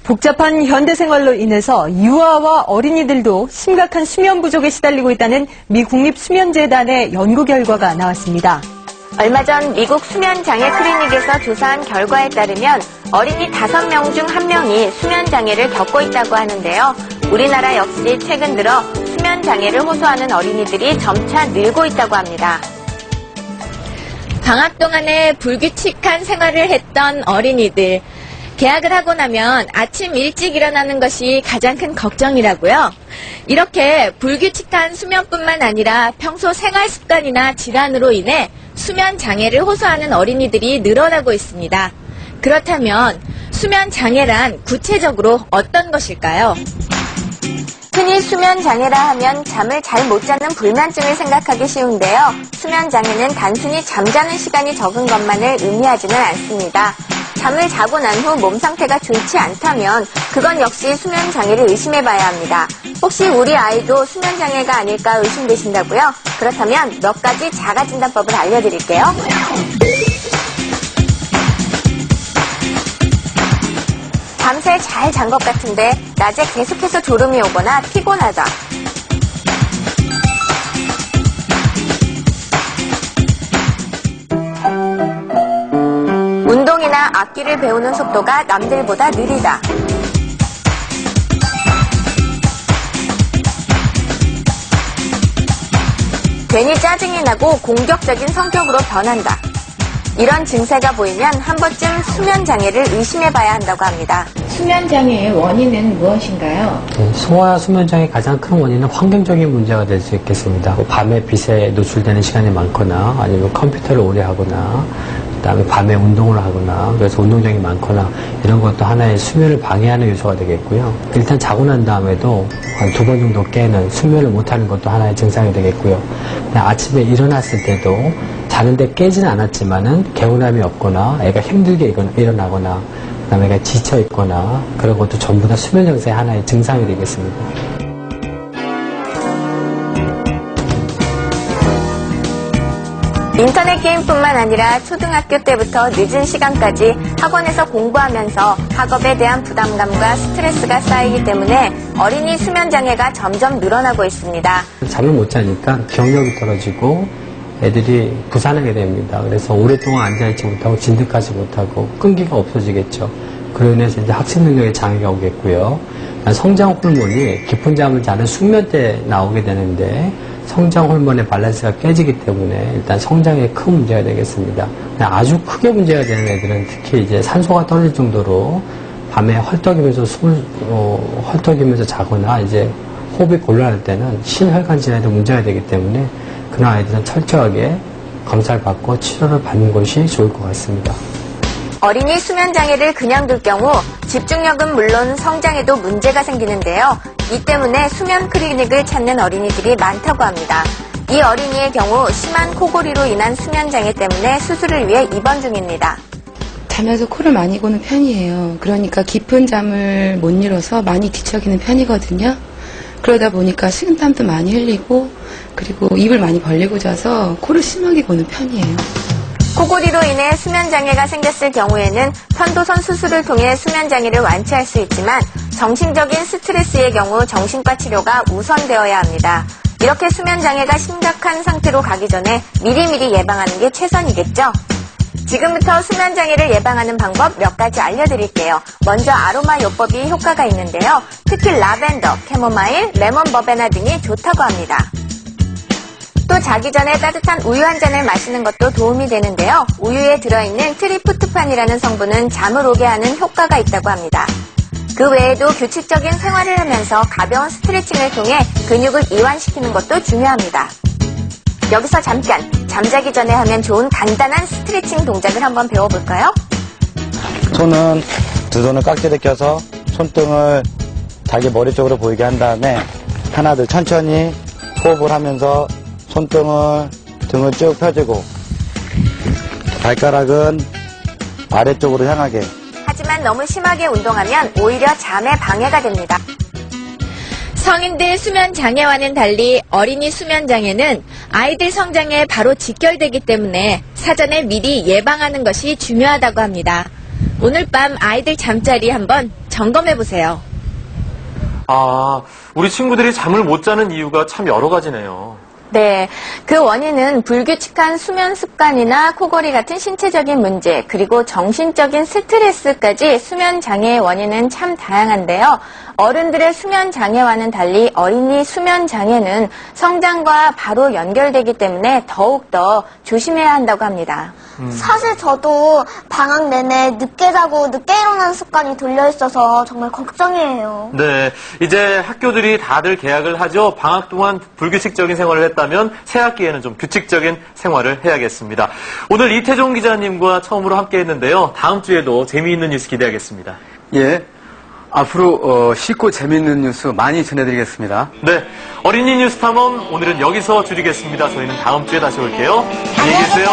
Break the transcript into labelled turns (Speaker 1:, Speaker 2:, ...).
Speaker 1: 복잡한 현대 생활로 인해서 유아와 어린이들도 심각한 수면 부족에 시달리고 있다는 미 국립수면재단의 연구 결과가 나왔습니다.
Speaker 2: 얼마 전 미국 수면장애 클리닉에서 조사한 결과에 따르면 어린이 5명 중 1명이 수면장애를 겪고 있다고 하는데요. 우리나라 역시 최근 들어 수면장애를 호소하는 어린이들이 점차 늘고 있다고 합니다. 방학 동안에 불규칙한 생활을 했던 어린이들. 개학을 하고 나면 아침 일찍 일어나는 것이 가장 큰 걱정이라고요. 이렇게 불규칙한 수면뿐만 아니라 평소 생활 습관이나 질환으로 인해 수면 장애를 호소하는 어린이들이 늘어나고 있습니다. 그렇다면 수면 장애란 구체적으로 어떤 것일까요? 흔히 수면 장애라 하면 잠을 잘 못 자는 불면증을 생각하기 쉬운데요. 수면 장애는 단순히 잠자는 시간이 적은 것만을 의미하지는 않습니다. 잠을 자고 난 후 몸 상태가 좋지 않다면 그건 역시 수면 장애를 의심해봐야 합니다. 혹시 우리 아이도 수면 장애가 아닐까 의심되신다고요? 그렇다면 몇 가지 자가진단법을 알려드릴게요. 밤새 잘 잔 것 같은데 낮에 계속해서 졸음이 오거나 피곤하다. 운동이나 악기를 배우는 속도가 남들보다 느리다. 괜히 짜증이 나고 공격적인 성격으로 변한다. 이런 증세가 보이면 한 번쯤 수면 장애를 의심해봐야 한다고 합니다.
Speaker 3: 수면 장애의 원인은 무엇인가요?
Speaker 4: 소아 수면 장애의 가장 큰 원인은 환경적인 문제가 될 수 있겠습니다. 밤에 빛에 노출되는 시간이 많거나 아니면 컴퓨터를 오래 하거나 그다음에 밤에 운동을 하거나 그래서 운동량이 많거나 이런 것도 하나의 수면을 방해하는 요소가 되겠고요. 일단 자고 난 다음에도 한 2번 정도 깨는 수면을 못하는 것도 하나의 증상이 되겠고요. 아침에 일어났을 때도 자는데 깨지는 않았지만은 개운함이 없거나 애가 힘들게 일어나거나 그다음에 애가 지쳐 있거나 그런 것도 전부 다 수면 장애의 하나의 증상이 되겠습니다.
Speaker 2: 인터넷 게임뿐만 아니라 초등학교 때부터 늦은 시간까지 학원에서 공부하면서 학업에 대한 부담감과 스트레스가 쌓이기 때문에 어린이 수면 장애가 점점 늘어나고 있습니다.
Speaker 4: 잠을 못 자니까 기억력이 떨어지고 애들이 부산하게 됩니다. 그래서 오랫동안 앉아있지 못하고 진득하지 못하고 끈기가 없어지겠죠. 그로 인해서 이제 학습 능력에 장애가 오겠고요. 성장 호르몬이 깊은 잠을 자는 숙면 때 나오게 되는데 성장 호르몬의 밸런스가 깨지기 때문에 일단 성장에 큰 문제가 되겠습니다. 아주 크게 문제가 되는 애들은 특히 이제 산소가 떨어질 정도로 밤에 헐떡이면서 헐떡이면서 자거나 이제 호흡이 곤란할 때는 심혈관 질환에도 문제가 되기 때문에 그런 아이들은 철저하게 검사를 받고 치료를 받는 것이 좋을 것 같습니다.
Speaker 2: 어린이 수면 장애를 그냥 둘 경우 집중력은 물론 성장에도 문제가 생기는데요. 이 때문에 수면 클리닉을 찾는 어린이들이 많다고 합니다. 이 어린이의 경우 심한 코골이로 인한 수면 장애 때문에 수술을 위해 입원 중입니다.
Speaker 3: 자면서 코를 많이 고는 편이에요. 그러니까 깊은 잠을 못 이뤄서 많이 뒤척이는 편이거든요. 그러다 보니까 식은땀도 많이 흘리고 그리고 입을 많이 벌리고 자서 코를 심하게 고는 편이에요.
Speaker 2: 코골이로 인해 수면 장애가 생겼을 경우에는 편도선 수술을 통해 수면 장애를 완치할 수 있지만 정신적인 스트레스의 경우 정신과 치료가 우선되어야 합니다. 이렇게 수면 장애가 심각한 상태로 가기 전에 미리미리 예방하는 게 최선이겠죠? 지금부터 수면 장애를 예방하는 방법 몇 가지 알려드릴게요. 먼저 아로마 요법이 효과가 있는데요. 특히 라벤더, 캐모마일, 레몬 버베나 등이 좋다고 합니다. 또 자기 전에 따뜻한 우유 한 잔을 마시는 것도 도움이 되는데요. 우유에 들어있는 트리프토판이라는 성분은 잠을 오게 하는 효과가 있다고 합니다. 그 외에도 규칙적인 생활을 하면서 가벼운 스트레칭을 통해 근육을 이완시키는 것도 중요합니다. 여기서 잠깐 잠자기 전에 하면 좋은 간단한 스트레칭 동작을 한번 배워볼까요?
Speaker 5: 손은 두 손을 깍지를 껴서 손등을 자기 머리 쪽으로 보이게 한 다음에 하나 둘 천천히 호흡을 하면서 등을 쭉 펴주고 발가락은 아래쪽으로 향하게.
Speaker 2: 하지만 너무 심하게 운동하면 오히려 잠에 방해가 됩니다.
Speaker 6: 성인들 수면 장애와는 달리 어린이 수면 장애는 아이들 성장에 바로 직결되기 때문에 사전에 미리 예방하는 것이 중요하다고 합니다. 오늘 밤 아이들 잠자리 한번 점검해보세요.
Speaker 7: 우리 친구들이 잠을 못 자는 이유가 참 여러 가지네요.
Speaker 2: 네, 그 원인은 불규칙한 수면 습관이나 코골이 같은 신체적인 문제, 그리고 정신적인 스트레스까지 수면 장애의 원인은 참 다양한데요. 어른들의 수면 장애와는 달리 어린이 수면 장애는 성장과 바로 연결되기 때문에 더욱더 조심해야 한다고 합니다.
Speaker 8: 사실 저도 방학 내내 늦게 자고 늦게 일어나는 습관이 들려있어서 정말 걱정이에요.
Speaker 7: 네, 이제 학교들이 다들 개학을 하죠. 방학 동안 불규칙적인 생활을 했다면 새 학기에는 좀 규칙적인 생활을 해야겠습니다. 오늘 이태종 기자님과 처음으로 함께 했는데요. 다음 주에도 재미있는 뉴스 기대하겠습니다.
Speaker 9: 예. 앞으로 쉽고 재미있는 뉴스 많이 전해드리겠습니다.
Speaker 7: 네, 어린이 뉴스 탐험 오늘은 여기서 줄이겠습니다. 저희는 다음 주에 다시 올게요. 안녕히 계세요.